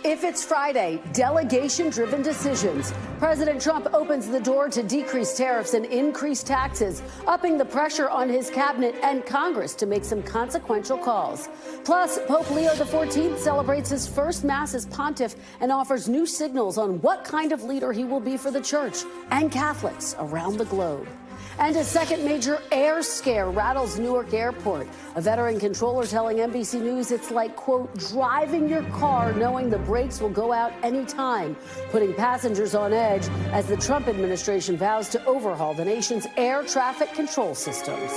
If it's Friday, delegation-driven decisions. President Trump opens the door to decrease tariffs and increase taxes, upping the pressure on his cabinet and Congress to make some consequential calls. Plus, Pope Leo XIV celebrates his first Mass as pontiff and offers new signals on what kind of leader he will be for the church and Catholics around the globe. And a second major air scare rattles Newark Airport. A veteran controller telling NBC News it's like, quote, driving your car knowing the brakes will go out anytime, putting passengers on edge as the Trump administration vows to overhaul the nation's air traffic control systems.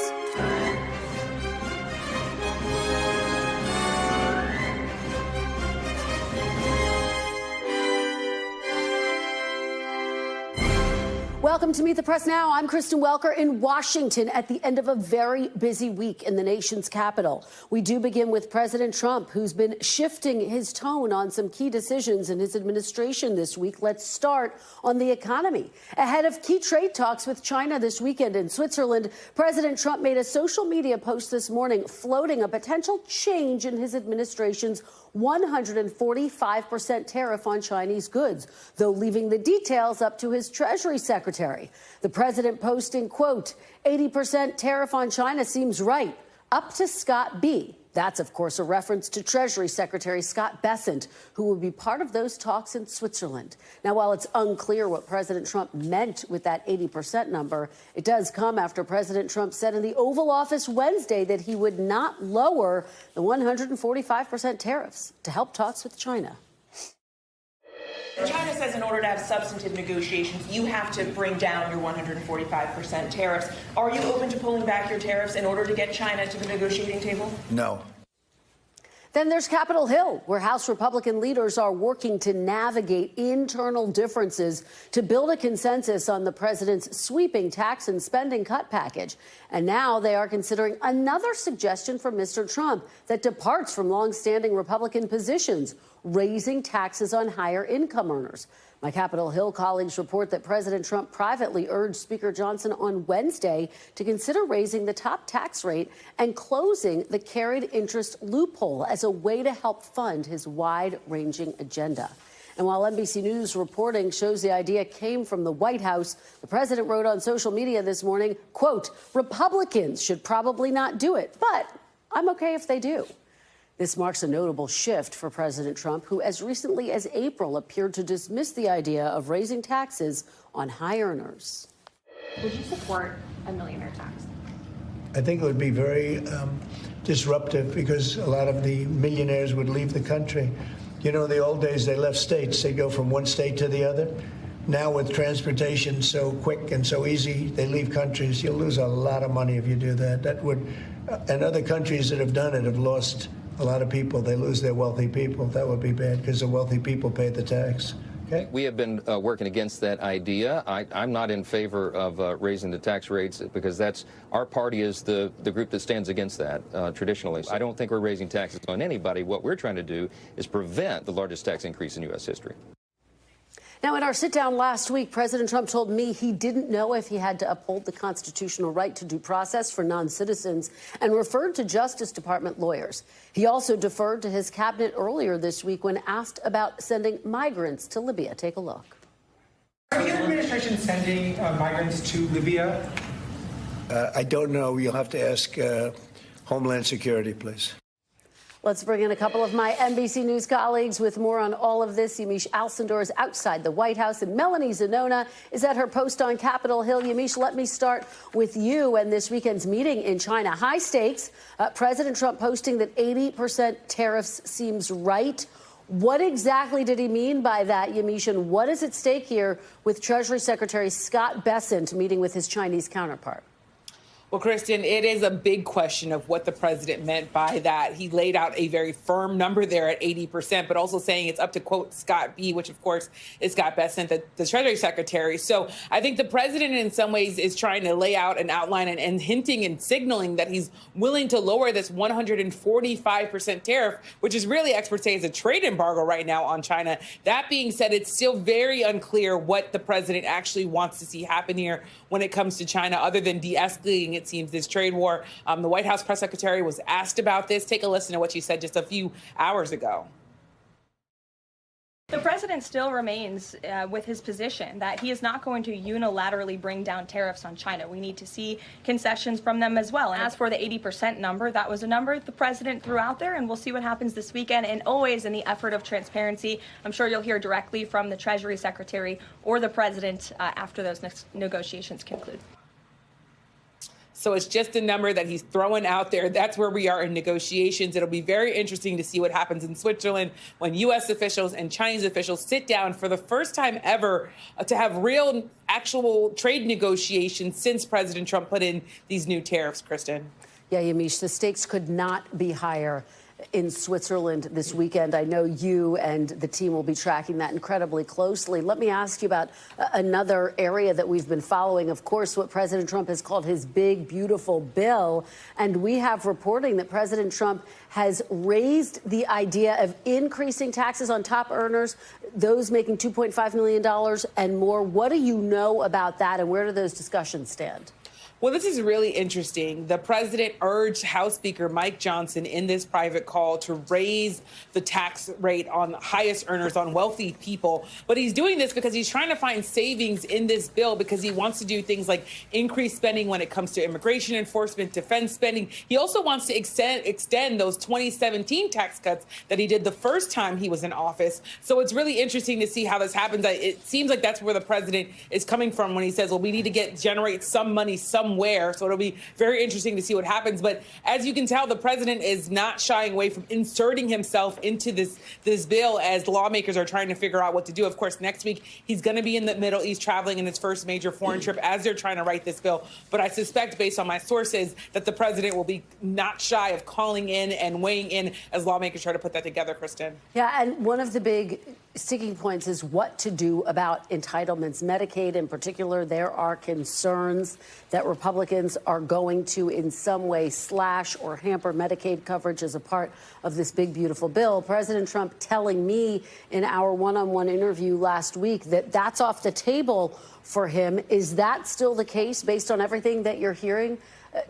Welcome to Meet the Press Now. I'm Kristen Welker in Washington at the end of a very busy week in the nation's capital. We do begin with President Trump, who's been shifting his tone on some key decisions in his administration this week. Let's start on the economy. Ahead of key trade talks with China this weekend in Switzerland, President Trump made a social media post this morning floating a potential change in his administration's 145% tariff on Chinese goods, though leaving the details up to his Treasury Secretary. The president posting, quote, 80% tariff on China seems right, up to Scott B. That's, of course, a reference to Treasury Secretary Scott Bessent, who will be part of those talks in Switzerland. Now, while it's unclear what President Trump meant with that 80% number, it does come after President Trump said in the Oval Office Wednesday that he would not lower the 145% tariffs to help talks with China. China says in order to have substantive negotiations, you have to bring down your 145% tariffs. Are you open to pulling back your tariffs in order to get China to the negotiating table? No. Then there's Capitol Hill, where House Republican leaders are working to navigate internal differences to build a consensus on the president's sweeping tax and spending cut package. And now they are considering another suggestion from Mr. Trump that departs from longstanding Republican positions, raising taxes on higher income earners. My Capitol Hill colleagues report that President Trump privately urged Speaker Johnson on Wednesday to consider raising the top tax rate and closing the carried interest loophole as a way to help fund his wide-ranging agenda. And while NBC News reporting shows the idea came from the White House, the president wrote on social media this morning, quote, Republicans should probably not do it, but I'm okay if they do. This marks a notable shift for President Trump, who as recently as April appeared to dismiss the idea of raising taxes on high earners. Would you support a millionaire tax? I think it would be very disruptive because a lot of the millionaires would leave the country. You know, in the old days, they left states. They go from one state to the other. Now with transportation so quick and so easy, they leave countries. You'll lose a lot of money if you do that. That would, and other countries that have done it have lost a lot of people. They lose their wealthy people. That would be bad because the wealthy people pay the tax. Okay. We have been working against that idea. I'm not in favor of raising the tax rates because that's our party is the group that stands against that traditionally. I don't think we're raising taxes on anybody. What we're trying to do is prevent the largest tax increase in U.S. history. Now, in our sit-down last week, President Trump told me he didn't know if he had to uphold the constitutional right to due process for non-citizens and referred to Justice Department lawyers. He also deferred to his cabinet earlier this week when asked about sending migrants to Libya. Take a look. Are your administration sending migrants to Libya? I don't know. You'll have to ask Homeland Security, please. Let's bring in a couple of my NBC News colleagues with more on all of this. Yamiche Alcindor is outside the White House, and Melanie Zanona is at her post on Capitol Hill. Yamiche, let me start with you and this weekend's meeting in China. High stakes. President Trump posting that 80% tariffs seems right. What exactly did he mean by that, Yamiche, and what is at stake here with Treasury Secretary Scott Bessent meeting with his Chinese counterpart? Well, Kristen, it is a big question of what the president meant by that. He laid out a very firm number there at 80%, but also saying it's up to, quote, Scott B., which, of course, is Scott Bessent, the Treasury Secretary. So I think the president in some ways is trying to lay out an outline and hinting and signaling that he's willing to lower this 145% tariff, which is really, experts say, is a trade embargo right now on China. That being said, it's still very unclear what the president actually wants to see happen here when it comes to China, other than de-escalating, it seems, this trade war. The White House press secretary was asked about this. Take a listen to what she said just a few hours ago. The president still remains with his position that he is not going to unilaterally bring down tariffs on China. We need to see concessions from them as well. And as for the 80% number, that was a number the president threw out there, and we'll see what happens this weekend. And always in the effort of transparency, I'm sure you'll hear directly from the Treasury Secretary or the president after those negotiations conclude. So it's just a number that he's throwing out there. That's where we are in negotiations. It'll be very interesting to see what happens in Switzerland when U.S. officials and Chinese officials sit down for the first time ever to have real, actual trade negotiations since President Trump put in these new tariffs, Kristen. Yeah, Yamiche, the stakes could not be higher in Switzerland this weekend. I know you and the team will be tracking that incredibly closely. Let me ask you about another area that we've been following, of course, what President Trump has called his big, beautiful bill. And we have reporting that President Trump has raised the idea of increasing taxes on top earners, those making $2.5 million and more. What do you know about that, and where do those discussions stand? Well, this is really interesting. The president urged House Speaker Mike Johnson in this private call to raise the tax rate on highest earners, on wealthy people. But he's doing this because he's trying to find savings in this bill because he wants to do things like increase spending when it comes to immigration enforcement, defense spending. He also wants to extend those 2017 tax cuts that he did the first time he was in office. So it's really interesting to see how this happens. It seems like that's where the president is coming from when he says, well, we need to generate some money somewhere. So it'll be very interesting to see what happens. But as you can tell, the president is not shying away from inserting himself into this bill as lawmakers are trying to figure out what to do. Of course, next week, he's going to be in the Middle East traveling in his first major foreign trip as they're trying to write this bill. But I suspect, based on my sources, that the president will be not shy of calling in and weighing in as lawmakers try to put that together, Kristen. Yeah, and one of the big sticking points is what to do about entitlements. Medicaid in particular, there are concerns that Republicans are going to in some way slash or hamper Medicaid coverage as a part of this big, beautiful bill. President Trump telling me in our one-on-one interview last week that that's off the table for him. Is that still the case based on everything that you're hearing,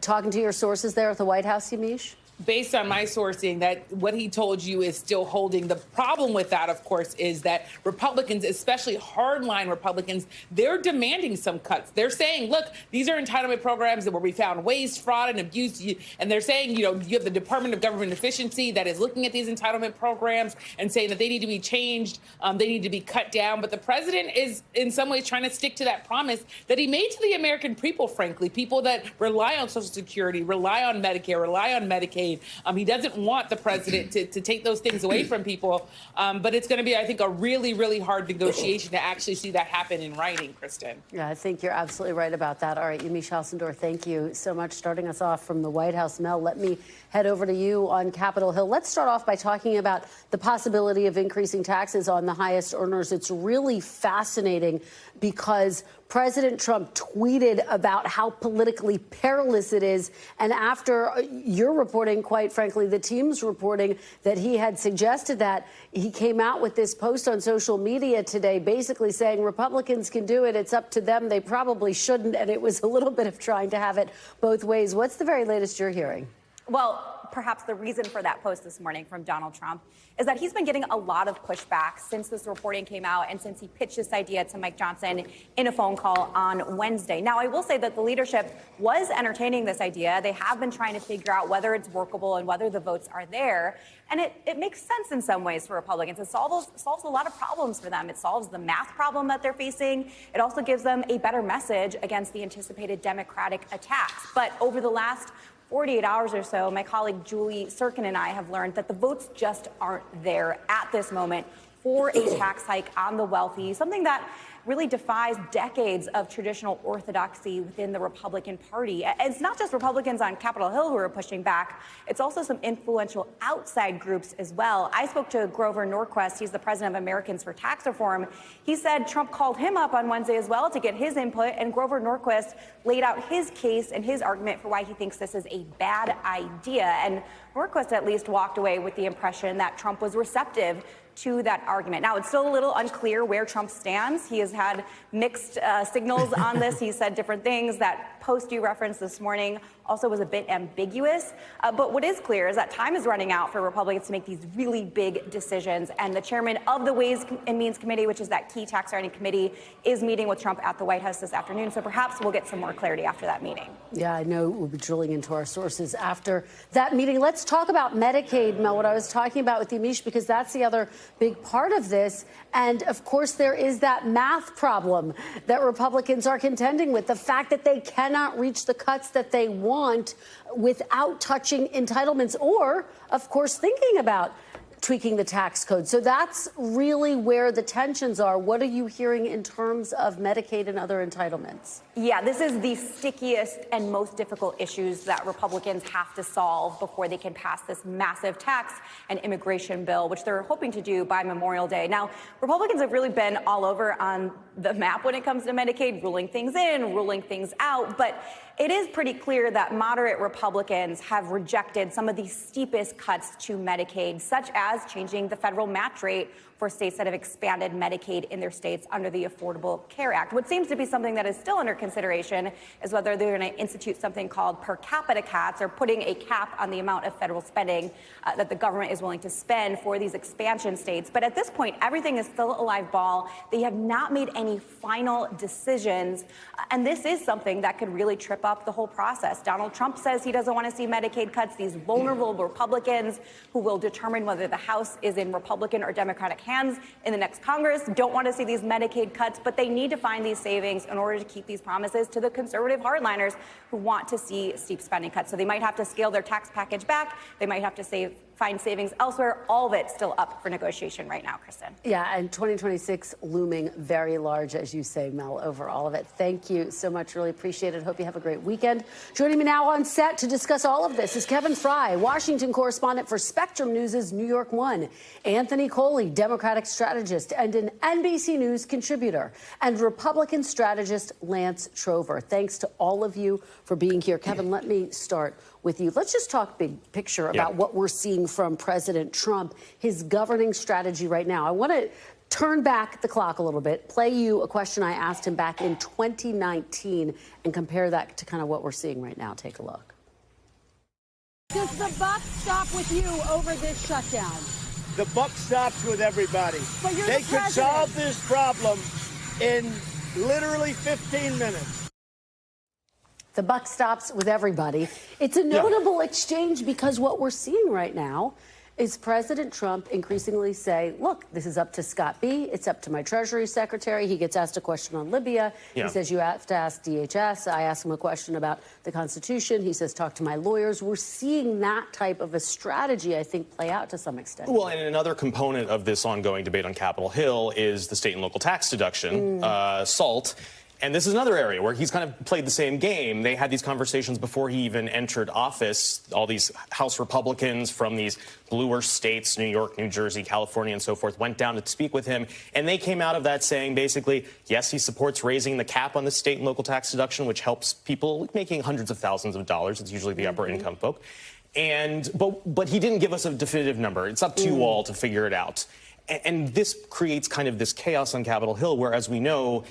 talking to your sources there at the White House, Yamiche? Based on my sourcing, that what he told you is still holding. The problem with that, of course, is that Republicans, especially hardline Republicans, they're demanding some cuts. They're saying, look, these are entitlement programs where we found waste, fraud, and abuse. And they're saying, you have the Department of Government Efficiency that is looking at these entitlement programs and saying that they need to be changed. They need to be cut down. But the president is in some ways trying to stick to that promise that he made to the American people, frankly, people that rely on Social Security, rely on Medicare, rely on Medicaid. He doesn't want the president to take those things away from people. But it's going to be, I think, a really, really hard negotiation to actually see that happen in writing, Kristen. Yeah, I think you're absolutely right about that. All right, Yamiche Halsendorf, thank you so much. Starting us off from the White House, Mel, let me head over to you on Capitol Hill. Let's start off by talking about the possibility of increasing taxes on the highest earners. It's really fascinating because President Trump tweeted about how politically perilous it is. And after your reporting, quite frankly, the team's reporting that he had suggested that, he came out with this post on social media today, basically saying Republicans can do it. It's up to them. They probably shouldn't. And it was a little bit of trying to have it both ways. What's the very latest you're hearing? Well, perhaps the reason for that post this morning from Donald Trump is that he's been getting a lot of pushback since this reporting came out and since he pitched this idea to Mike Johnson in a phone call on Wednesday. Now, I will say that the leadership was entertaining this idea. They have been trying to figure out whether it's workable and whether the votes are there. And it makes sense in some ways for Republicans. It solves a lot of problems for them. It solves the math problem that they're facing. It also gives them a better message against the anticipated Democratic attacks. But over the last 48 hours or so, my colleague Julie Sirkin and I have learned that the votes just aren't there at this moment for a tax hike on the wealthy, something that really defies decades of traditional orthodoxy within the Republican Party. And it's not just Republicans on Capitol Hill who are pushing back. It's also some influential outside groups as well. I spoke to Grover Norquist. He's the president of Americans for Tax Reform. He said Trump called him up on Wednesday as well to get his input, and Grover Norquist laid out his case and his argument for why he thinks this is a bad idea. And Norquist at least walked away with the impression that Trump was receptive to that argument. Now, it's still a little unclear where Trump stands. He has had mixed signals on this. He said different things. That post you referenced this morning also was a bit ambiguous. But what is clear is that time is running out for Republicans to make these really big decisions. And the chairman of the Ways and Means Committee, which is that key tax writing committee, is meeting with Trump at the White House this afternoon. So perhaps we'll get some more clarity after that meeting. Yeah, I know we'll be drilling into our sources after that meeting. Let's talk about Medicaid, Mel, what I was talking about with Yamiche, because that's the other big part of this. And of course, there is that math problem that Republicans are contending with, the fact that they cannot reach the cuts that they want without touching entitlements or, of course, thinking about tweaking the tax code. So that's really where the tensions are. What are you hearing in terms of Medicaid and other entitlements? Yeah, this is the stickiest and most difficult issues that Republicans have to solve before they can pass this massive tax and immigration bill, which they're hoping to do by Memorial Day. Now, Republicans have really been all over on the map when it comes to Medicaid, ruling things in, ruling things out. But it is pretty clear that moderate Republicans have rejected some of the steepest cuts to Medicaid, such as changing the federal match rate for states that have expanded Medicaid in their states under the Affordable Care Act. What seems to be something that is still under consideration is whether they're going to institute something called per capita caps, or putting a cap on the amount of federal spending that the government is willing to spend for these expansion states. But at this point, everything is still a live ball. They have not made any final decisions. And this is something that could really trip up the whole process. Donald Trump says he doesn't want to see Medicaid cuts. These vulnerable Republicans who will determine whether the House is in Republican or Democratic hands in the next Congress don't want to see these Medicaid cuts, but they need to find these savings in order to keep these promises to the conservative hardliners who want to see steep spending cuts. So they might have to scale their tax package back. They might have to find savings elsewhere. All of it still up for negotiation right now, Kristen. Yeah, and 2026 looming very large, as you say, Mel, over all of it. Thank you so much. Really appreciate it. Hope you have a great weekend. Joining me now on set to discuss all of this is Kevin Fry, Washington correspondent for Spectrum News' New York One, Anthony Coley, Democratic strategist and an NBC News contributor, and Republican strategist Lance Trover. Thanks to all of you for being here. Kevin, let me start with you. Let's just talk big picture about what we're seeing from President Trump, his governing strategy right now. I want to turn back the clock a little bit, play you a question I asked him back in 2019, and compare that to kind of what we're seeing right now. Take a look. Does the buck stop with you over this shutdown? The buck stops with everybody. But you're they the could president. solve this problem in literally 15 minutes. The buck stops with everybody. It's a notable exchange because what we're seeing right now is President Trump increasingly say, look, this is up to Scott B. It's up to my Treasury Secretary. He gets asked a question on Libya. He says, you have to ask DHS. I ask him a question about the Constitution. He says, talk to my lawyers. We're seeing that type of a strategy, I think, play out to some extent. Well, and another component of this ongoing debate on Capitol Hill is the state and local tax deduction, SALT. And this is another area where he's kind of played the same game. They had these conversations before he even entered office. All these House Republicans from these bluer states, New York, New Jersey, California, and so forth, went down to speak with him. And they came out of that saying, basically, yes, he supports raising the cap on the state and local tax deduction, which helps people making hundreds of thousands of dollars. It's usually the upper income folk. But he didn't give us a definitive number. It's up to you all to figure it out. And this creates kind of this chaos on Capitol Hill, where, as we know,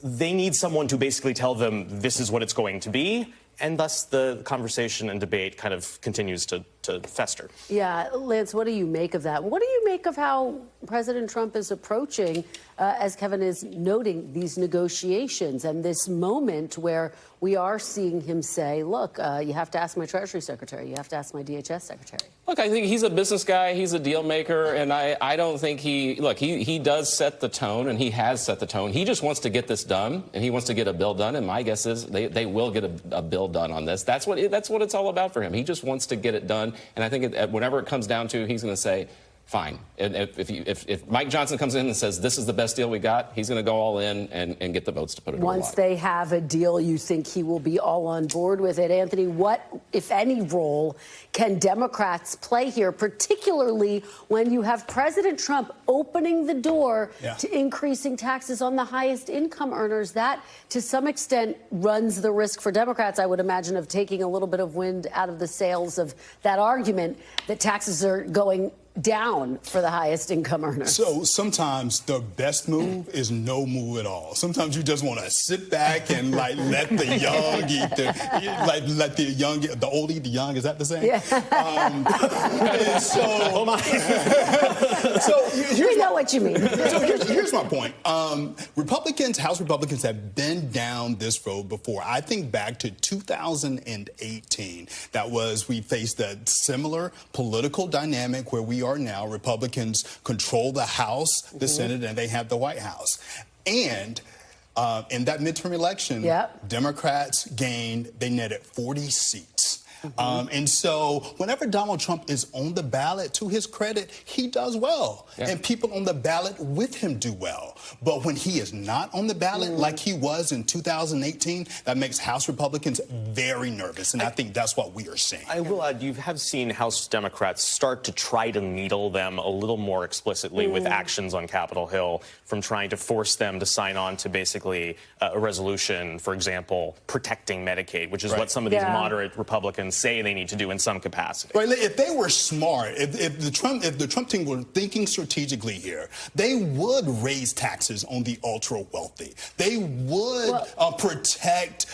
they need someone to basically tell them this is what it's going to be, and thus the conversation and debate kind of continues to fester. Yeah, Lance, what do you make of that? What do you make of how President Trump is approaching, as Kevin is noting, these negotiations and this moment where we are seeing him say, look, you have to ask my Treasury Secretary, you have to ask my DHS Secretary? Look, I think he's a business guy, he's a deal maker, and I don't think he does set the tone, and he has set the tone. He just wants to get this done, and he wants to get a bill done, and my guess is they will get a bill done on this. That's what it's all about for him. He just wants to get it done, and I think whenever it comes down to, he's going to say, fine. And if Mike Johnson comes in and says this is the best deal we got, he's going to go all in and get the votes to put it Once they have a deal, you think he will be all on board with it. Anthony, what, if any, role can Democrats play here, particularly when you have President Trump opening the door to increasing taxes on the highest income earners? That, to some extent, runs the risk for Democrats, I would imagine, of taking a little bit of wind out of the sails of that argument that taxes are going down for the highest income earners. So sometimes the best move is no move at all. Sometimes you just want to sit back and let the young eat let the old eat the young. Is that the same? Yeah. We know what you mean. So here's my point. House Republicans have been down this road before. I think back to 2018. We faced a similar political dynamic where we are now. Republicans control the House, the Senate, and they have the White House. And in that midterm election, Democrats they netted 40 seats. And so whenever Donald Trump is on the ballot, to his credit, he does well. Yeah. And people on the ballot with him do well. But when he is not on the ballot like he was in 2018, that makes House Republicans very nervous. And I think that's what we are seeing. I will add, you have seen House Democrats start to try to needle them a little more explicitly with actions on Capitol Hill, from trying to force them to sign on to basically a resolution, for example, protecting Medicaid, which is what some of these moderate Republicans say they need to do in some capacity. Right. If they were smart, if the Trump team were thinking strategically here, they would raise taxes on the ultra wealthy. They would protect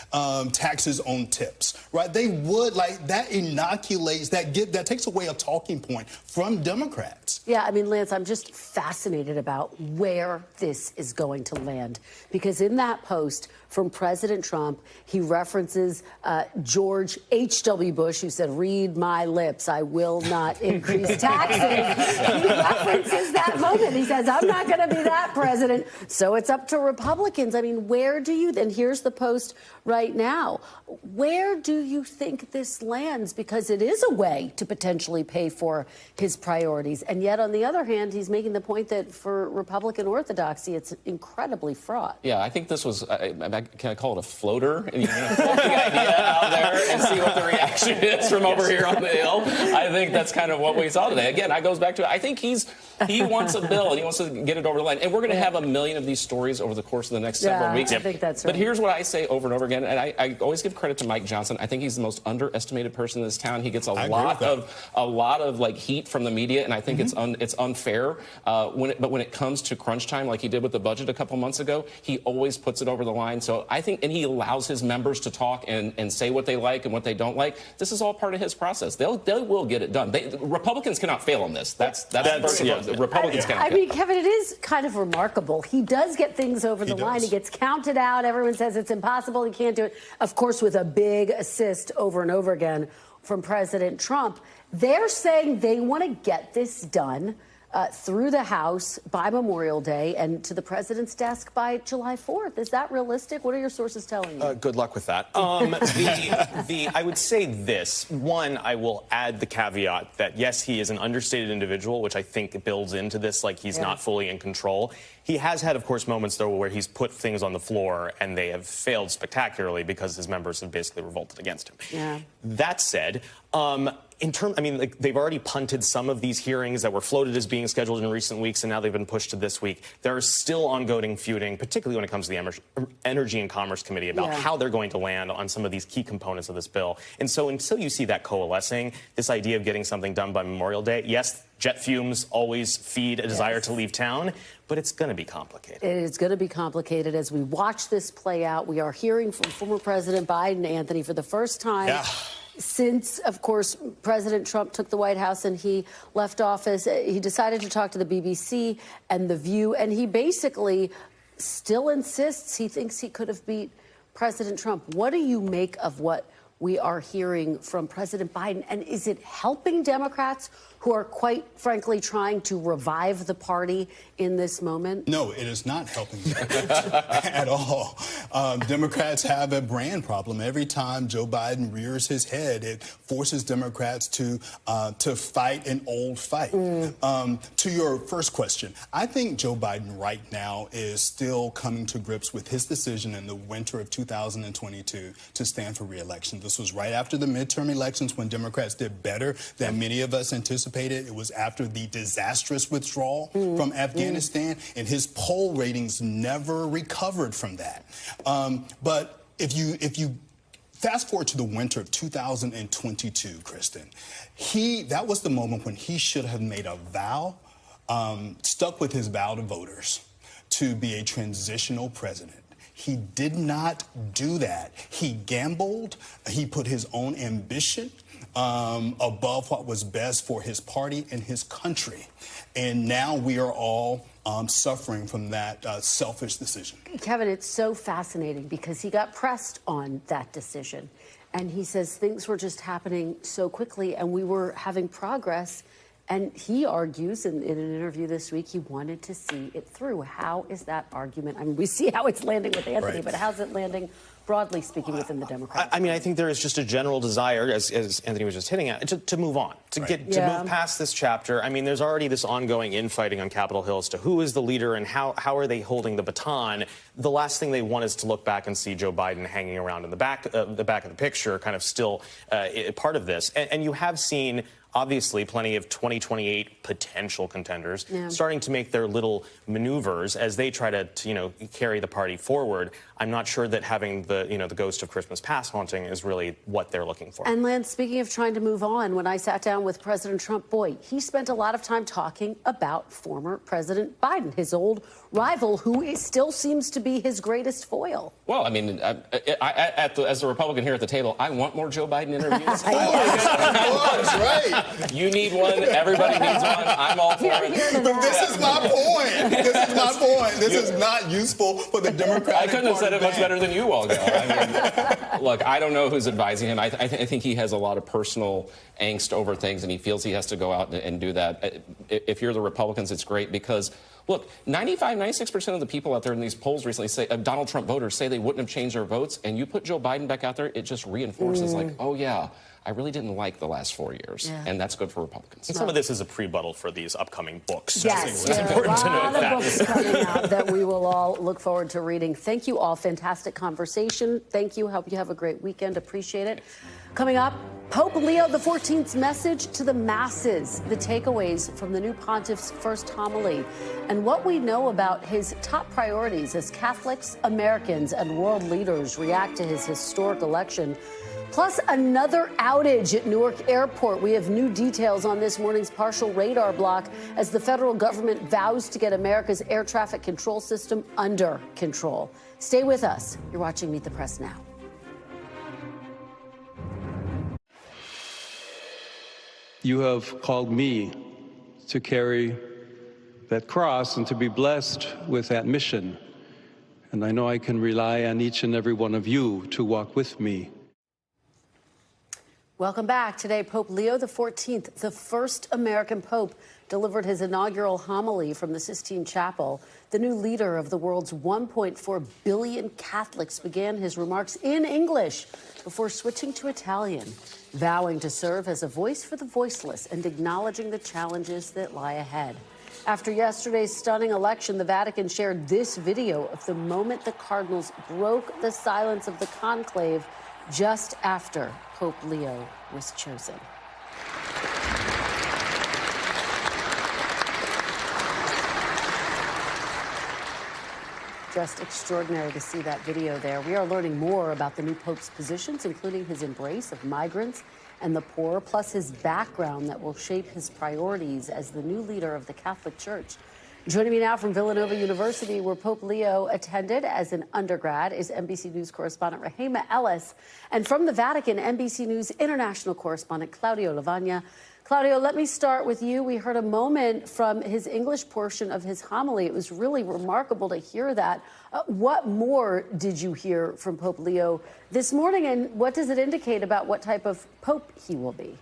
taxes on tips. Right. They would, that inoculates, that takes away a talking point from Democrats. Yeah, I mean, Lance, I'm just fascinated about where this is going to land, because in that post from President Trump, he references George H.W. Bush, who said, "Read my lips, I will not increase taxes." He references that moment. He says, "I'm not going to be that president, so it's up to Republicans." I mean, where do you, and here's the post right now, where do you think this lands? Because it is a way to potentially pay for his priorities. And yet, on the other hand, he's making the point that for Republican orthodoxy, it's incredibly fraught. Yeah, I think this was, can I call it a floater? And float the idea out there and see what the reaction is from over here on the Hill. I think that's kind of what we saw today. Again, I goes back to, I think he wants a bill and he wants to get it over the line. And we're going to have a million of these stories over the course of the next several weeks. I think that's right. But here's what I say over and over again, and I always give credit to Mike Johnson. I think he's the most underestimated person in this town. He gets a lot of heat from the media, and I think it's unfair. But when it comes to crunch time, like he did with the budget a couple months ago, he always puts it over the line. So I think, and he allows his members to talk and say what they like and what they don't like. This is all part of his process. They will get it done. Republicans cannot fail on this. That's Republicans cannot. I mean, Kevin, it is kind of remarkable. He does get things over the line. He gets counted out. Everyone says it's impossible. He can't do it. Of course, with a big assist over and over again from President Trump. They're saying they want to get this done through the House by Memorial Day and to the president's desk by July 4th. Is that realistic? What are your sources telling you? Good luck with that. I would say this. One, I will add the caveat that, yes, he is an understated individual, which I think builds into this, like he's not fully in control. He has had, of course, moments, though, where he's put things on the floor and they have failed spectacularly because his members have basically revolted against him. Yeah. That said, they've already punted some of these hearings that were floated as being scheduled in recent weeks, and now they've been pushed to this week. There is still ongoing feuding, particularly when it comes to the Energy and Commerce Committee, about how they're going to land on some of these key components of this bill. And so until you see that coalescing, this idea of getting something done by Memorial Day, yes, jet fumes always feed a desire to leave town, but it's going to be complicated. It is going to be complicated as we watch this play out. We are hearing from former President Biden, Anthony, for the first time since, of course, President Trump took the White House and he left office. He decided to talk to the BBC and The View, and he basically still insists he thinks he could have beat President Trump. What do you make of what we are hearing from President Biden? And is it helping Democrats who are, quite frankly, trying to revive the party in this moment? No, it is not helping Democrats at all. Democrats have a brand problem. Every time Joe Biden rears his head, it forces Democrats to fight an old fight. To your first question, I think Joe Biden right now is still coming to grips with his decision in the winter of 2022 to stand for re-election. This was right after the midterm elections when Democrats did better than many of us anticipated. It was after the disastrous withdrawal from Afghanistan, and his poll ratings never recovered from that. But if you fast forward to the winter of 2022, Kristen. That was the moment when he should have made a vow, stuck with his vow to voters, to be a transitional president. He did not do that. He gambled. He put his own ambition above what was best for his party and his country. And now we are all suffering from that selfish decision. Kevin, it's so fascinating because he got pressed on that decision. And he says things were just happening so quickly and we were having progress. And he argues in an interview this week, he wanted to see it through. How is that argument? I mean, we see how it's landing with Anthony, but how's it landing, broadly speaking, within the Democrats? I mean, I think there is just a general desire, as Anthony was just hitting at, to move on, to move past this chapter. I mean, there's already this ongoing infighting on Capitol Hill as to who is the leader and how are they holding the baton. The last thing they want is to look back and see Joe Biden hanging around in the back of the picture, kind of still part of this. And you have seen, obviously, plenty of 2028 potential contenders starting to make their little maneuvers as they try to carry the party forward. I'm not sure that having the ghost of Christmas past haunting is really what they're looking for. And Lance, speaking of trying to move on, when I sat down with President Trump, boy, he spent a lot of time talking about former President Biden, his old rival, who still seems to be his greatest foil. Well, I mean, as a Republican here at the table, I want more Joe Biden interviews. Right. You need one. Everybody needs one. I'm all for it. But this is my point. This is my point. This is not useful for the Democratic I couldn't have said it much better than you all, Joe. I mean, look, I don't know who's advising him. I think he has a lot of personal angst over things, and he feels he has to go out and do that. If you're the Republicans, it's great because, look, 96% of the people out there in these polls recently say, Donald Trump voters say they wouldn't have changed their votes, and you put Joe Biden back out there, it just reinforces, like, oh, yeah, I really didn't like the last 4 years, and that's good for Republicans. And some of this is a pre-buttal for these upcoming books. Yes, it's important to note that. books coming out that we will all look forward to reading. Thank you all. Fantastic conversation. Thank you. Hope you have a great weekend. Appreciate it. Coming up, Pope Leo XIV's message to the masses, the takeaways from the new pontiff's first homily, and what we know about his top priorities as Catholics, Americans, and world leaders react to his historic election. Plus, another outage at Newark Airport. We have new details on this morning's partial radar block as the federal government vows to get America's air traffic control system under control. Stay with us. You're watching Meet the Press now. You have called me to carry that cross and to be blessed with that mission. And I know I can rely on each and every one of you to walk with me. Welcome back. Today, Pope Leo XIV, the first American pope, delivered his inaugural homily from the Sistine Chapel. The new leader of the world's 1.4 billion Catholics began his remarks in English before switching to Italian, vowing to serve as a voice for the voiceless and acknowledging the challenges that lie ahead. After yesterday's stunning election, the Vatican shared this video of the moment the cardinals broke the silence of the conclave just after Pope Leo was chosen. Just extraordinary to see that video there. We are learning more about the new Pope's positions, including his embrace of migrants and the poor, plus his background that will shape his priorities as the new leader of the Catholic Church. Joining me now from Villanova University, where Pope Leo attended as an undergrad, is NBC News correspondent Rahema Ellis. And from the Vatican, NBC News international correspondent Claudio Lavagna. Claudio, let me start with you. We heard a moment from his English portion of his homily. It was really remarkable to hear that. What more did you hear from Pope Leo this morning, and what does it indicate about what type of pope he will be?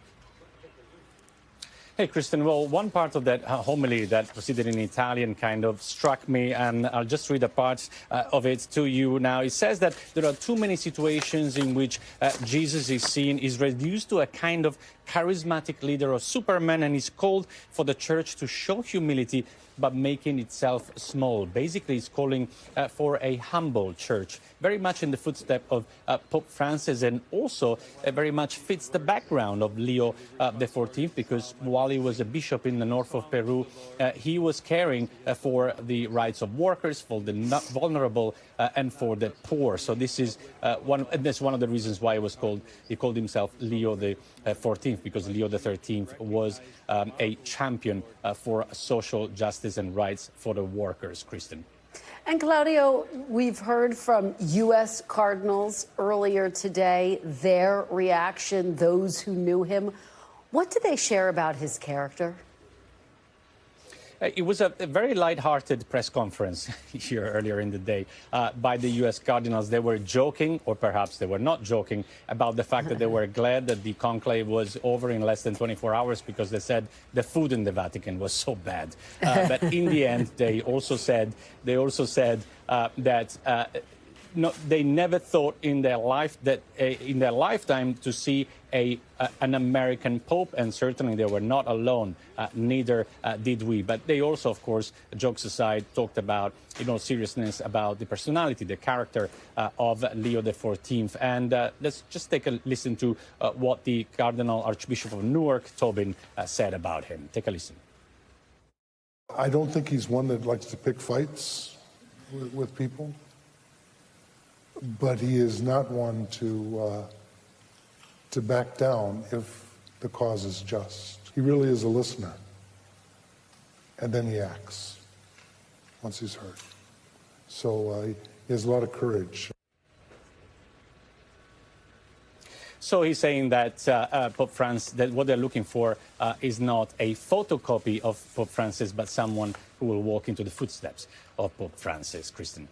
Hey, Kristen. Well, one part of that homily that proceeded in Italian kind of struck me, and I'll just read a part of it to you now. It says that there are too many situations in which Jesus is seen, is reduced to a kind of charismatic leader or Superman, and is called for the church to show humility, but making itself small. Basically, it's calling for a humble church, very much in the footsteps of Pope Francis, and also very much fits the background of Leo XIV, because while he was a bishop in the north of Peru, he was caring for the rights of workers, for the vulnerable, and for the poor. So this is that's one of the reasons why he called himself Leo the 14th, because Leo the 13th was a champion for social justice and rights for the workers, Kristen. And Claudio, we've heard from U.S. Cardinals earlier today, their reaction, those who knew him. What did they share about his character? It was a very light-hearted press conference here earlier in the day by the U.S. Cardinals. They were joking, or perhaps they were not joking, about the fact that they were glad that the conclave was over in less than 24 hours because they said the food in the Vatican was so bad. But in the end, they also said that they never thought in their life that in their lifetime to see an American pope, and certainly they were not alone. Neither did we. But they also, of course, jokes aside, talked about, seriousness about the personality, the character of Leo the 14th. And let's just take a listen to what the Cardinal Archbishop of Newark, Tobin, said about him. Take a listen. I don't think he's one that likes to pick fights with people. But he is not one to back down if the cause is just. He really is a listener. And then he acts once he's heard. So he has a lot of courage. So he's saying that Pope Francis, that what they're looking for is not a photocopy of Pope Francis, but someone who will walk into the footsteps of Pope Francis. Kristen.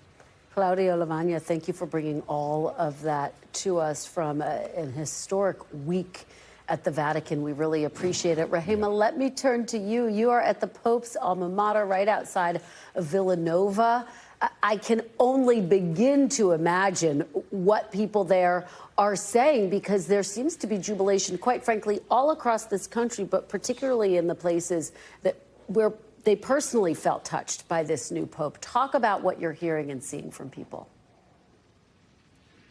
Claudio Lavagna, thank you for bringing all of that to us from an historic week at the Vatican. We really appreciate it. Rahima, let me turn to you. You are at the Pope's alma mater right outside of Villanova. I can only begin to imagine what people there are saying, because there seems to be jubilation, quite frankly, all across this country, but particularly in the places where they personally felt touched by this new pope. Talk about what you're hearing and seeing from people.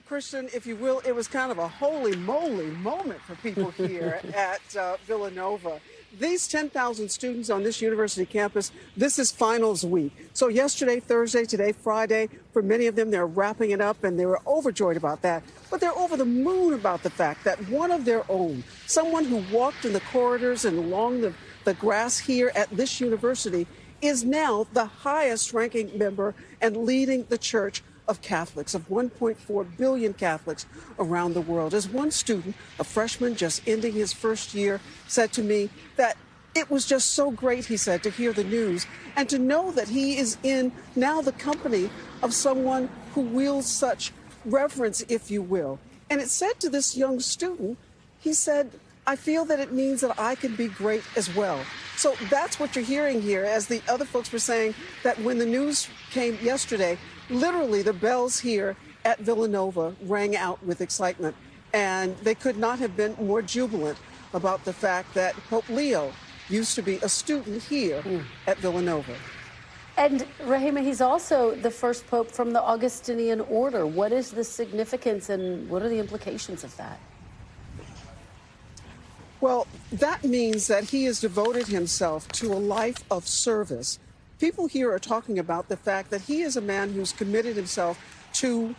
Christian, if you will, it was kind of a holy moly moment for people here at Villanova. These 10,000 students on this university campus, this is finals week. So yesterday, Thursday, today, Friday, for many of them, they're wrapping it up, and they were overjoyed about that. But they're over the moon about the fact that one of their own, someone who walked in the corridors and along the grass here at this university, is now the highest ranking member and leading the Church of Catholics, of 1.4 billion Catholics around the world. As one student, a freshman just ending his first year, said to me that it was just so great, he said, to hear the news and to know that he is in now the company of someone who wields such reverence, if you will. And it said to this young student, he said, I feel that it means that I can be great as well. So that's what you're hearing here, as the other folks were saying, that when the news came yesterday, literally the bells here at Villanova rang out with excitement, and they could not have been more jubilant about the fact that Pope Leo used to be a student here at Villanova. And Rahima, he's also the first pope from the Augustinian order. What is the significance and what are the implications of that? Well, that means that he has devoted himself to a life of service. People here are talking about the fact that he is a man who's committed himself to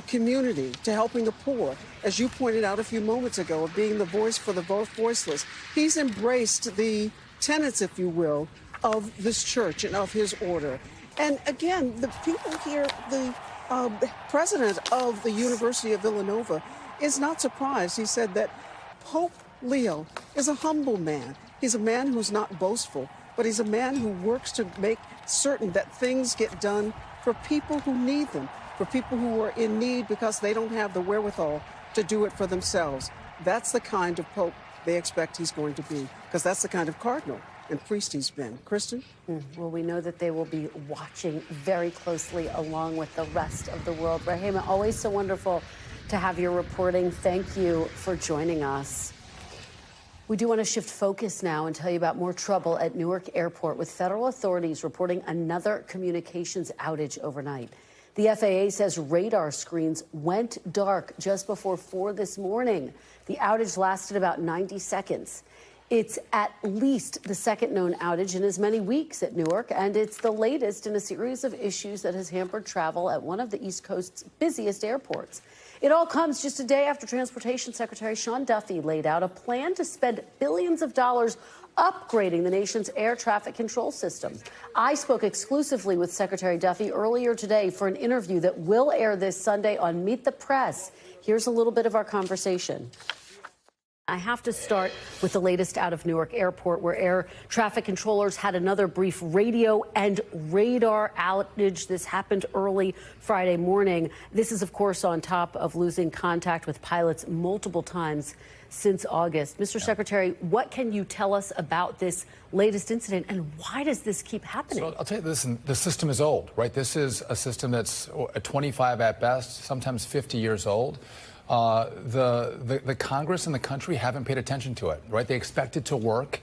community, to helping the poor, as you pointed out a few moments ago, of being the voice for the voiceless. He's embraced the tenets, if you will, of this church and of his order. And again, the people here, the president of the University of Villanova is not surprised. He said that Pope Leo is a humble man. He's a man who's not boastful, but he's a man who works to make certain that things get done for people who need them, for people who are in need because they don't have the wherewithal to do it for themselves. That's the kind of pope they expect he's going to be, because that's the kind of cardinal and priest he's been. Kristen? Well, we know that they will be watching very closely along with the rest of the world. Rahima, always so wonderful to have your reporting. Thank you for joining us. We do want to shift focus now and tell you about more trouble at Newark Airport, with federal authorities reporting another communications outage overnight. The FAA says radar screens went dark just before 4 this morning. The outage lasted about 90 seconds. It's at least the second known outage in as many weeks at Newark, and it's the latest in a series of issues that has hampered travel at one of the East Coast's busiest airports. It all comes just a day after Transportation Secretary Sean Duffy laid out a plan to spend billions of dollars upgrading the nation's air traffic control system. I spoke exclusively with Secretary Duffy earlier today for an interview that will air this Sunday on Meet the Press. Here's a little bit of our conversation. I have to start with the latest out of Newark Airport, where air traffic controllers had another brief radio and radar outage. This happened early Friday morning. This is, of course, on top of losing contact with pilots multiple times since August. Mr. Secretary, what can you tell us about this latest incident, and why does this keep happening? So I'll tell you, listen, the system is old, right? This is a system that's 25 at best, sometimes 50 years old. The Congress and the country haven't paid attention to it, right? They expect it to work.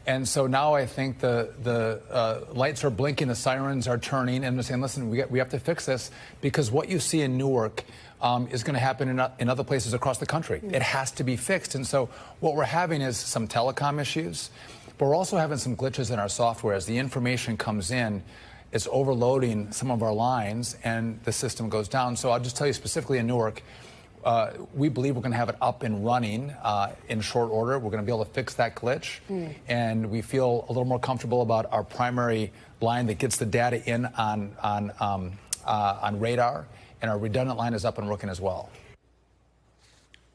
And so now I think the lights are blinking, the sirens are turning, and they're saying, listen, we have to fix this, because what you see in Newark is going to happen in other places across the country. It has to be fixed. And so what we're having is some telecom issues, but we're also having some glitches in our software. As the information comes in, it's overloading some of our lines, and the system goes down. So I'll just tell you specifically in Newark, we believe we're going to have it up and running in short order. We're going to be able to fix that glitch, and we feel a little more comfortable about our primary line that gets the data in on radar, and our redundant line is up and working as well.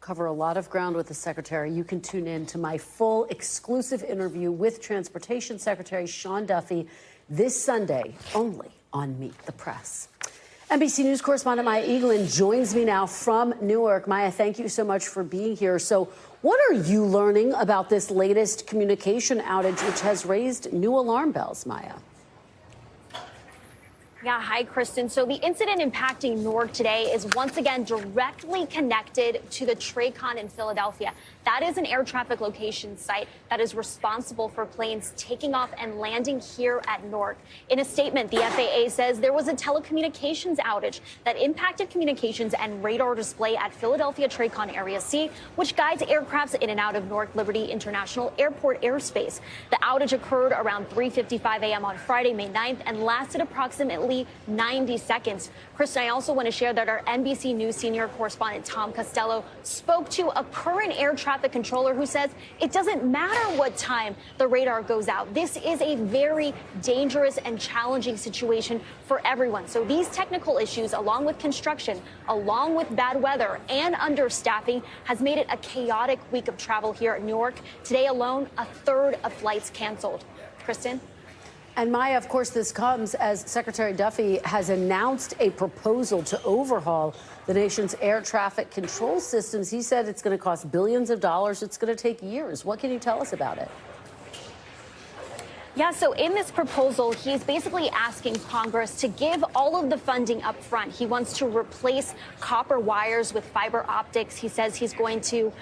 Cover a lot of ground with the Secretary. You can tune in to my full exclusive interview with Transportation Secretary Sean Duffy this Sunday, only on Meet the Press. NBC News correspondent Maya Eaglin joins me now from Newark. Maya, thank you so much for being here. So what are you learning about this latest communication outage, which has raised new alarm bells, Maya? Yeah, hi, Kristen. So the incident impacting Newark today is once again directly connected to the TRACON in Philadelphia. That is an air traffic location site that is responsible for planes taking off and landing here at Newark. In a statement, the FAA says there was a telecommunications outage that impacted communications and radar display at Philadelphia TRACON Area C, which guides aircrafts in and out of Newark Liberty International Airport airspace. The outage occurred around 3:55 a.m. on Friday, May 9th, and lasted approximately 90 seconds. Kristen, I also want to share that our NBC News senior correspondent Tom Costello spoke to a current air traffic controller who says it doesn't matter what time the radar goes out. This is a very dangerous and challenging situation for everyone. So these technical issues, along with construction, along with bad weather and understaffing, has made it a chaotic week of travel here at Newark. Today alone, a third of flights canceled. Kristen? And Maya, of course, this comes as Secretary Duffy has announced a proposal to overhaul the nation's air traffic control systems. He said it's going to cost billions of dollars. It's going to take years. What can you tell us about it? Yeah, so in this proposal, he's basically asking Congress to give all of the funding up front. He wants to replace copper wires with fiber optics. He says he's going to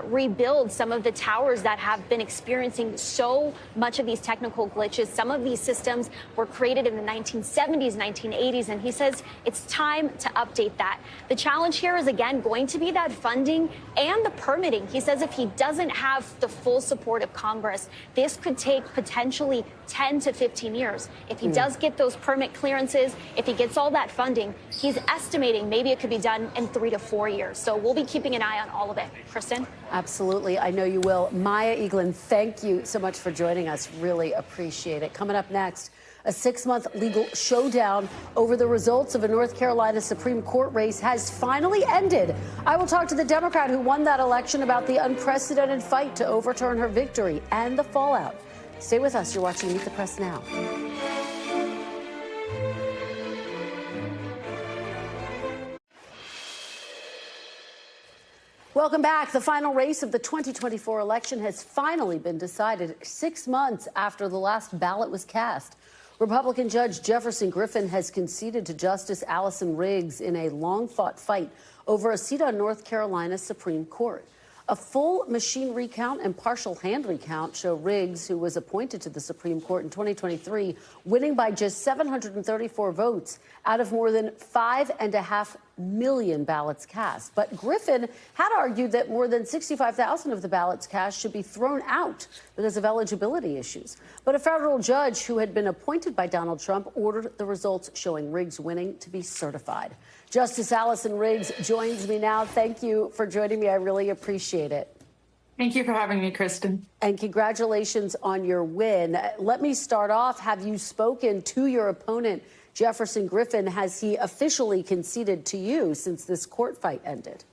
rebuild some of the towers that have been experiencing so much of these technical glitches. Some of these systems were created in the 1970s, 1980s, and he says it's time to update that. The challenge here is, again, going to be that funding and the permitting. He says if he doesn't have the full support of Congress, this could take potentially 10 to 15 years. If he does get those permit clearances, if he gets all that funding, he's estimating maybe it could be done in 3 to 4 years. So we'll be keeping an eye on all of it. Kristen? Absolutely. I know you will. Maya Eaglin, thank you so much for joining us. Really appreciate it. Coming up next, a 6-month legal showdown over the results of a North Carolina Supreme Court race has finally ended. I will talk to the Democrat who won that election about the unprecedented fight to overturn her victory and the fallout. Stay with us. You're watching Meet the Press now. Welcome back. The final race of the 2024 election has finally been decided 6 months after the last ballot was cast. Republican Judge Jefferson Griffin has conceded to Justice Allison Riggs in a long-fought fight over a seat on North Carolina's Supreme Court. A full machine recount and partial hand recount show Riggs, who was appointed to the Supreme Court in 2023, winning by just 734 votes out of more than 5.5 million ballots cast. But Griffin had argued that more than 65,000 of the ballots cast should be thrown out because of eligibility issues. But a federal judge who had been appointed by Donald Trump ordered the results showing Riggs winning to be certified. Justice Allison Riggs joins me now. Thank you for joining me. I really appreciate it. Thank you for having me, Kristen. And congratulations on your win. Let me start off. Have you spoken to your opponent, Jefferson Griffin? Has he officially conceded to you since this court fight ended?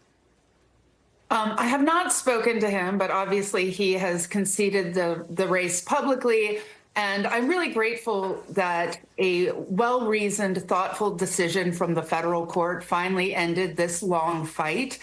I have not spoken to him, but obviously he has conceded the race publicly. And I'm really grateful that a well-reasoned, thoughtful decision from the federal court finally ended this long fight.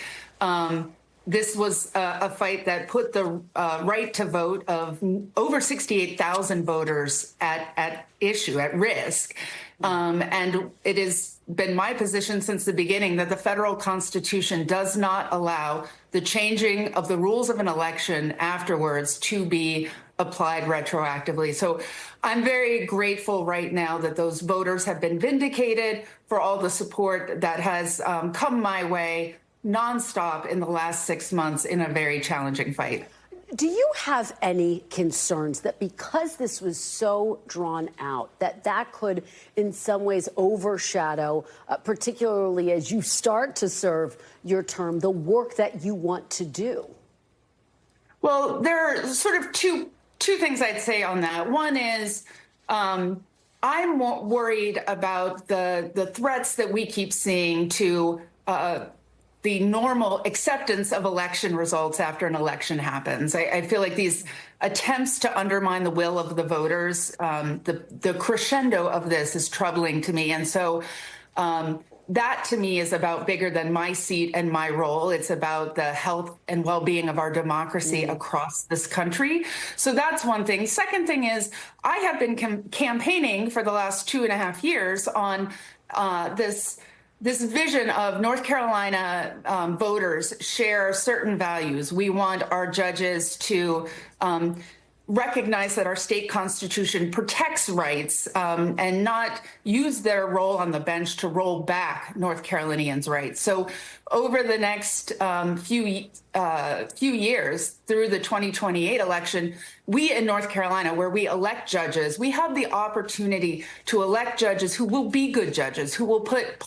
This was a fight that put the right to vote of over 68,000 voters at issue, at risk. And it has been my position since the beginning that the federal Constitution does not allow the changing of the rules of an election afterwards to be applied retroactively. So I'm very grateful right now that those voters have been vindicated for all the support that has come my way nonstop in the last 6 months in a very challenging fight. Do you have any concerns that because this was so drawn out, that could in some ways overshadow, particularly as you start to serve your term, the work that you want to do? Well, there are sort of two things I'd say on that. One is I'm worried about the threats that we keep seeing to the normal acceptance of election results after an election happens. I feel like these attempts to undermine the will of the voters, the crescendo of this is troubling to me. And so that to me is about bigger than my seat and my role. It's about the health and well-being of our democracy across this country. So that's one thing. Second thing is I have been campaigning for the last 2.5 years on this vision of North Carolina voters share certain values. We want our judges to recognize that our state constitution protects rights and not use their role on the bench to roll back North Carolinians' rights. So over the next few years through the 2028 election, we in North Carolina, where we elect judges, we have the opportunity to elect judges who will be good judges, who will put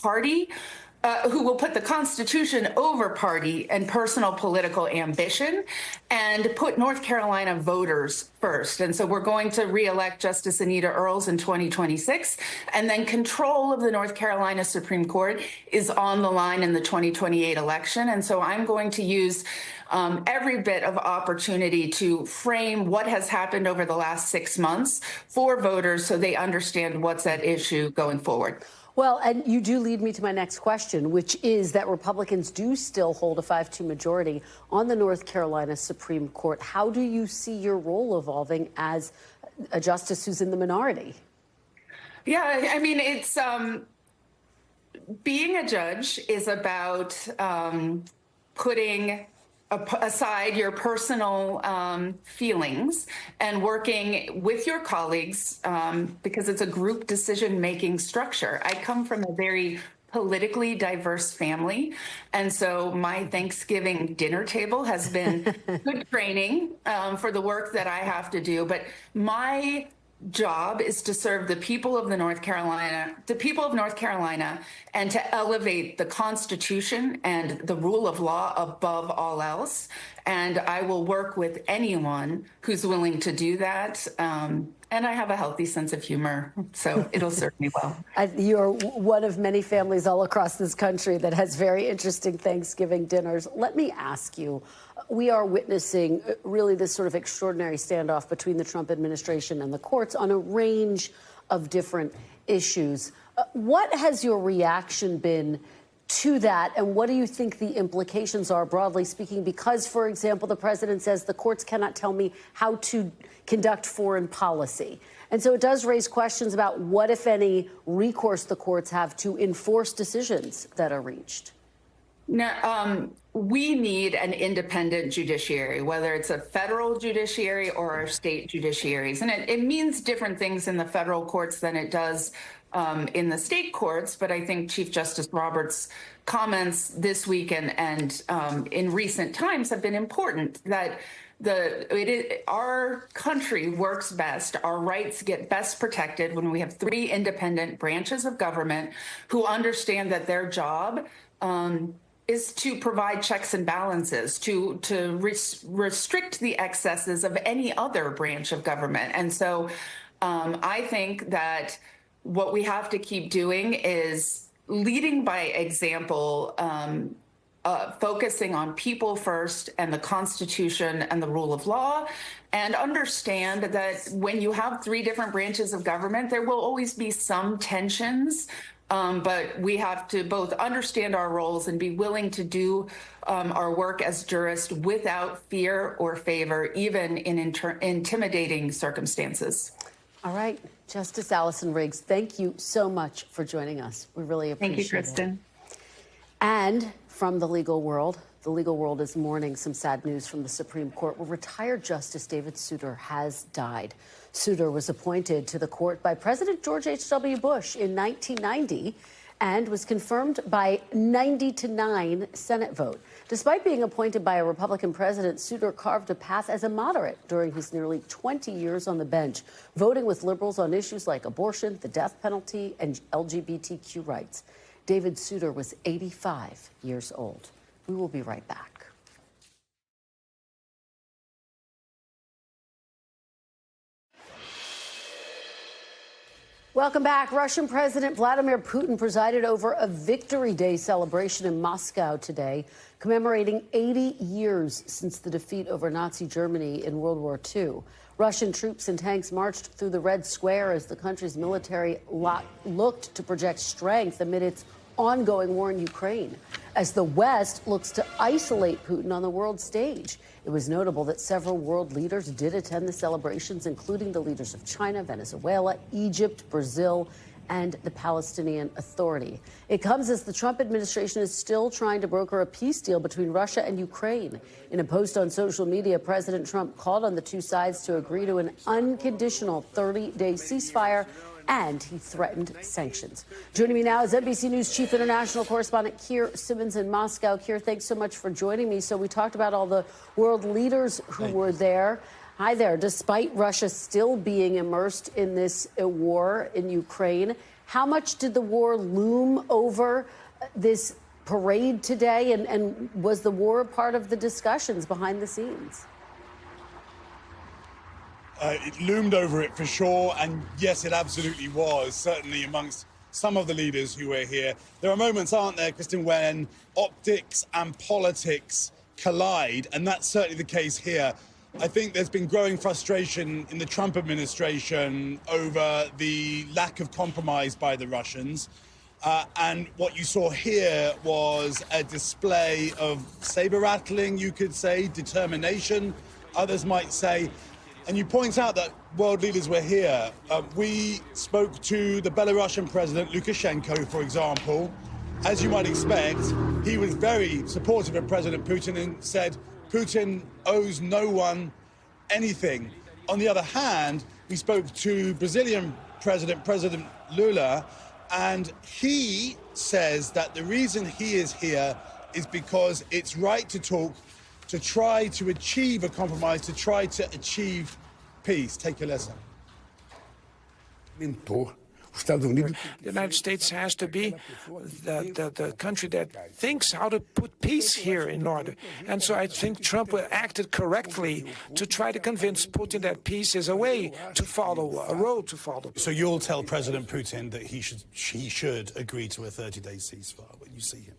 the Constitution over party and personal political ambition and put North Carolina voters first. And so we're going to reelect Justice Anita Earls in 2026. And then control of the North Carolina Supreme Court is on the line in the 2028 election. And so I'm going to use every bit of opportunity to frame what has happened over the last 6 months for voters so they understand what's at issue going forward. Well, and you do lead me to my next question, which is that Republicans do still hold a 5-2 majority on the North Carolina Supreme Court. How do you see your role evolving as a justice who's in the minority? Yeah, I mean, it's being a judge is about putting aside your personal feelings and working with your colleagues because it's a group decision-making structure. I come from a very politically diverse family, and so my Thanksgiving dinner table has been good training for the work that I have to do. But my job is to serve the people of North Carolina, and to elevate the Constitution and the rule of law above all else. And I will work with anyone who's willing to do that. And I have a healthy sense of humor, so it'll serve me well. You're one of many families all across this country that has very interesting Thanksgiving dinners. Let me ask you, we are witnessing really this sort of extraordinary standoff between the Trump administration and the courts on a range of different issues. What has your reaction been to that, and what do you think the implications are, broadly speaking? Because, for example, the president says the courts cannot tell me how to conduct foreign policy. And so it does raise questions about what, if any, recourse the courts have to enforce decisions that are reached. Now, we need an independent judiciary, whether it's a federal judiciary or our state judiciaries. And it means different things in the federal courts than it does in the state courts. But I think Chief Justice Roberts' comments this week and in recent times have been important, that our country works best, our rights get best protected when we have three independent branches of government who understand that their job is to provide checks and balances, to restrict the excesses of any other branch of government. And so I think that what we have to keep doing is leading by example, focusing on people first and the Constitution and the rule of law, and understand that when you have three different branches of government, there will always be some tensions. But we have to both understand our roles and be willing to do our work as jurists without fear or favor, even in intimidating circumstances. All right. Justice Allison Riggs, thank you so much for joining us. We really appreciate it. Thank you, Kristen. And from the legal world is mourning some sad news from the Supreme Court, where retired Justice David Souter has died. Souter was appointed to the court by President George H.W. Bush in 1990 and was confirmed by 90-9 Senate vote. Despite being appointed by a Republican president, Souter carved a path as a moderate during his nearly 20 years on the bench, voting with liberals on issues like abortion, the death penalty, and LGBTQ rights. David Souter was 85 years old. We will be right back. Welcome back. Russian President Vladimir Putin presided over a Victory Day celebration in Moscow today, commemorating 80 years since the defeat over Nazi Germany in World War II. Russian troops and tanks marched through the Red Square as the country's military looked to project strength amid its ongoing war in Ukraine, as the West looks to isolate Putin on the world stage. It was notable that several world leaders did attend the celebrations, including the leaders of China, Venezuela, Egypt, Brazil, and the Palestinian Authority. It comes as the Trump administration is still trying to broker a peace deal between Russia and Ukraine. In a post on social media, President Trump called on the two sides to agree to an unconditional 30-day ceasefire, and he threatened sanctions. Joining me now is NBC News Chief International Correspondent Keir Simmons in Moscow. Keir, thanks so much for joining me. So we talked about all the world leaders who were there. Hi there. Despite Russia still being immersed in this war in Ukraine, how much did the war loom over this parade today? And was the war part of the discussions behind the scenes? It loomed over it for sure, and yes, it absolutely was, certainly amongst some of the leaders who were here. There are moments, aren't there, Kristen, when optics and politics collide, and that's certainly the case here. I think there's been growing frustration in the Trump administration over the lack of compromise by the Russians. And what you saw here was a display of saber-rattling, you could say, determination, others might say. And you point out that world leaders were here. We spoke to the Belarusian president, Lukashenko, for example. As you might expect, he was very supportive of President Putin and said Putin owes no one anything. On the other hand, we spoke to Brazilian President Lula, and he says that the reason he is here is because it's right to talk, to try to achieve a compromise, to try to achieve peace. Take a listen. The United States has to be the country that thinks how to put peace here in order. And so I think Trump acted correctly to try to convince Putin that peace is a way to follow, a road to follow. So you'll tell President Putin that he should agree to a 30-day ceasefire when you see him?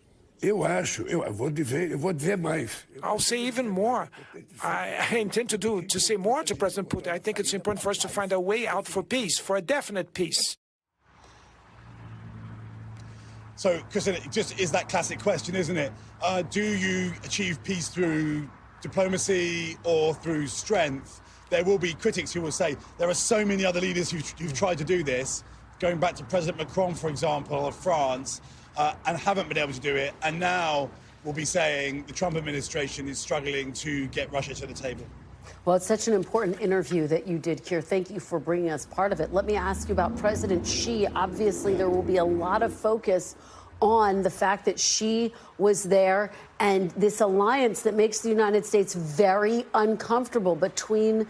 I'll say even more. I intend to say more to President Putin. I think it's important for us to find a way out for peace, for a definite peace. So, Kristen, it just is that classic question, isn't it? Do you achieve peace through diplomacy or through strength? There will be critics who will say there are so many other leaders who've tried to do this, going back to President Macron, for example, of France, and haven't been able to do it. And now we'll be saying the Trump administration is struggling to get Russia to the table. Well, it's such an important interview that you did, Keir. Thank you for bringing us part of it. Let me ask you about President Xi. Obviously, there will be a lot of focus on the fact that Xi was there and this alliance that makes the United States very uncomfortable between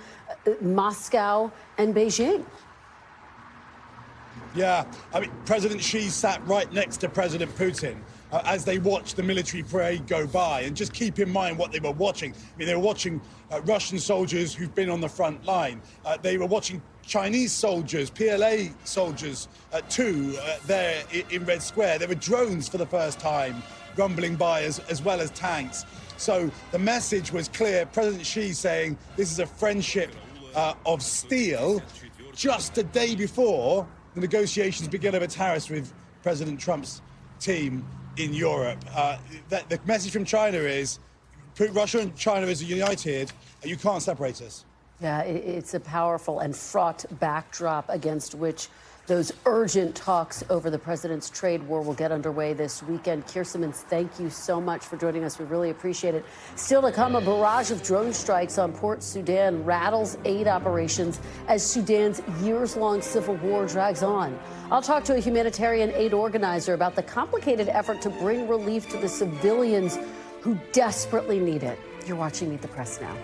Moscow and Beijing. Yeah, I mean, President Xi sat right next to President Putin as they watched the military parade go by. And just keep in mind what they were watching. I mean, they were watching Russian soldiers who've been on the front line. They were watching Chinese soldiers, PLA soldiers, too, there in Red Square. There were drones for the first time rumbling by as well as tanks. So the message was clear. President Xi saying this is a friendship of steel just a day before the negotiations began over tariffs with President Trump's team in Europe. The message from China is Russia and China is united. You can't separate us. Yeah, it's a powerful and fraught backdrop against which those urgent talks over the president's trade war will get underway this weekend. Keir Simmons, thank you so much for joining us. We really appreciate it. Still to come, a barrage of drone strikes on Port Sudan rattles aid operations as Sudan's years-long civil war drags on. I'll talk to a humanitarian aid organizer about the complicated effort to bring relief to the civilians who desperately need it. You're watching Meet the Press now.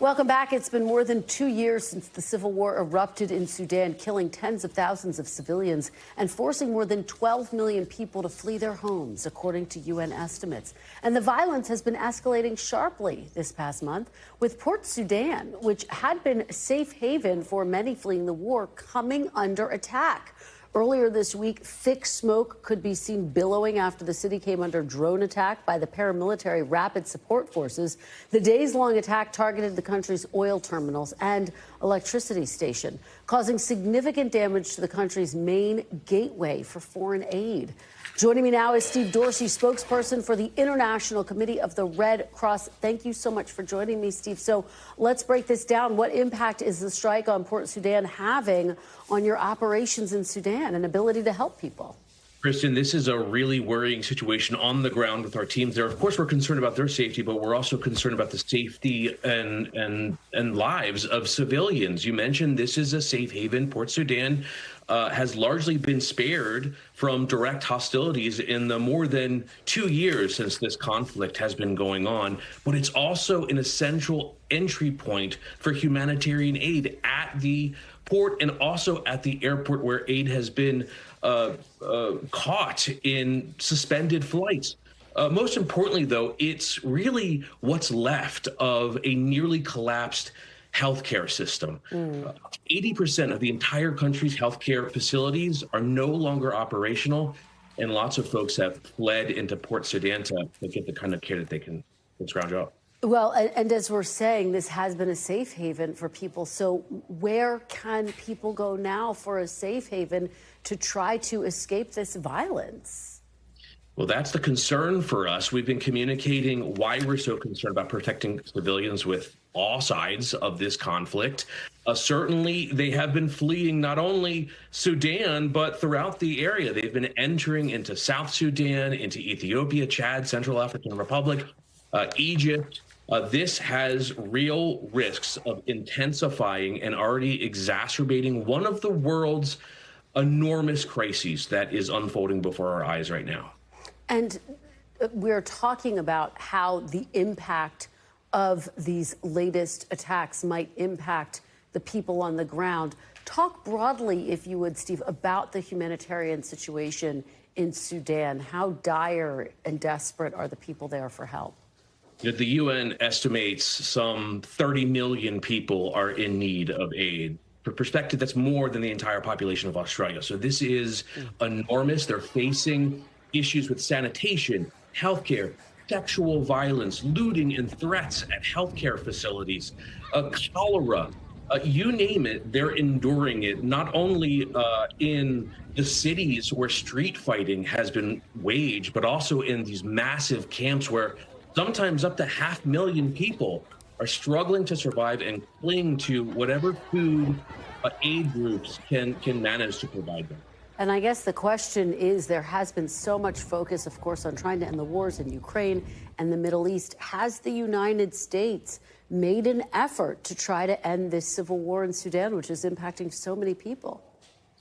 Welcome back. It's been more than 2 years since the civil war erupted in Sudan, killing tens of thousands of civilians and forcing more than 12 million people to flee their homes, according to UN estimates. And the violence has been escalating sharply this past month, with Port Sudan, which had been a safe haven for many fleeing the war, coming under attack. Earlier this week, thick smoke could be seen billowing after the city came under drone attack by the paramilitary Rapid Support Forces. The days-long attack targeted the country's oil terminals and electricity station, causing significant damage to the country's main gateway for foreign aid. Joining me now is Steve Dorsey, spokesperson for the International Committee of the Red Cross. Thank you so much for joining me, Steve. So let's break this down. What impact is the strike on Port Sudan having on your operations in Sudan and ability to help people? Kristen, this is a really worrying situation on the ground with our teams there. Of course, we're concerned about their safety, but we're also concerned about the safety and lives of civilians. You mentioned this is a safe haven. Port Sudan has largely been spared from direct hostilities in the more than 2 years since this conflict has been going on. But it's also an essential entry point for humanitarian aid at the port and also at the airport, where aid has been caught in suspended flights. Most importantly, though, it's really what's left of a nearly collapsed healthcare system. 80% of the entire country's healthcare facilities are no longer operational, and lots of folks have fled into Port Sudan to get the kind of care that they can scrounge up. Well, and as we're saying, this has been a safe haven for people. So where can people go now for a safe haven to try to escape this violence? Well, that's the concern for us. We've been communicating why we're so concerned about protecting civilians with all sides of this conflict. Certainly, they have been fleeing not only Sudan, but throughout the area. They've been entering into South Sudan, into Ethiopia, Chad, Central African Republic, Egypt. This has real risks of intensifying and already exacerbating one of the world's enormous crises that is unfolding before our eyes right now. And we're talking about how the impact of these latest attacks might impact the people on the ground. Talk broadly, if you would, Steve, about the humanitarian situation in Sudan. How dire and desperate are the people there for help? The UN estimates some 30 million people are in need of aid. For perspective, that's more than the entire population of Australia. So this is enormous. They're facing issues with sanitation, healthcare, sexual violence, looting, and threats at healthcare facilities, cholera, you name it, they're enduring it, not only in the cities where street fighting has been waged, but also in these massive camps where sometimes up to 500,000 people are struggling to survive and cling to whatever food aid groups can manage to provide them. And I guess the question is, there has been so much focus, of course, on trying to end the wars in Ukraine and the Middle East. Has the United States made an effort to try to end this civil war in Sudan, which is impacting so many people?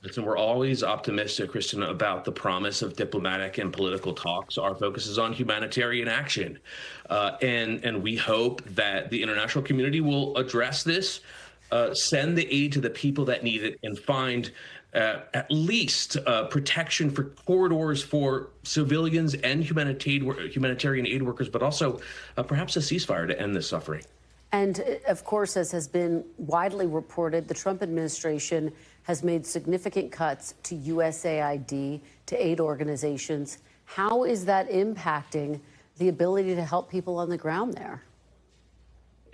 Listen, we're always optimistic, Kristen, about the promise of diplomatic and political talks. Our focus is on humanitarian action. And we hope that the international community will address this, send the aid to the people that need it, and find at least protection for corridors for civilians and humanitarian aid workers, but also perhaps a ceasefire to end this suffering. And of course, as has been widely reported, the Trump administration has made significant cuts to USAID, to aid organizations. How is that impacting the ability to help people on the ground there?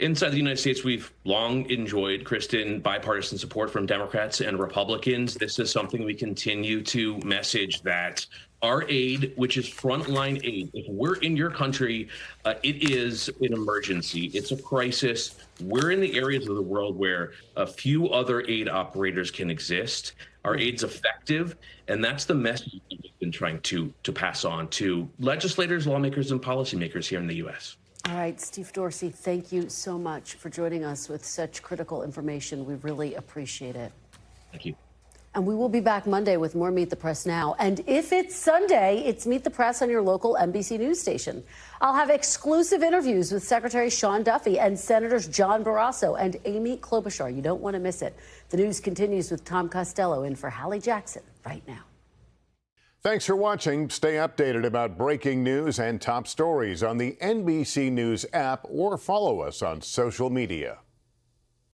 Inside the United States, we've long enjoyed, Kristen, bipartisan support from Democrats and Republicans. This is something we continue to message, that our aid, which is frontline aid, if we're in your country, it is an emergency. It's a crisis. We're in the areas of the world where a few other aid operators can exist. Our aid's effective, and that's the message that we've been trying to pass on to legislators, lawmakers, and policymakers here in the U.S. All right, Steve Dorsey, thank you so much for joining us with such critical information. We really appreciate it. Thank you. And we will be back Monday with more Meet the Press Now. And if it's Sunday, it's Meet the Press on your local NBC News station. I'll have exclusive interviews with Secretary Sean Duffy and Senators John Barrasso and Amy Klobuchar. You don't want to miss it. The news continues with Tom Costello in for Hallie Jackson right now. Thanks for watching. Stay updated about breaking news and top stories on the NBC News app or follow us on social media.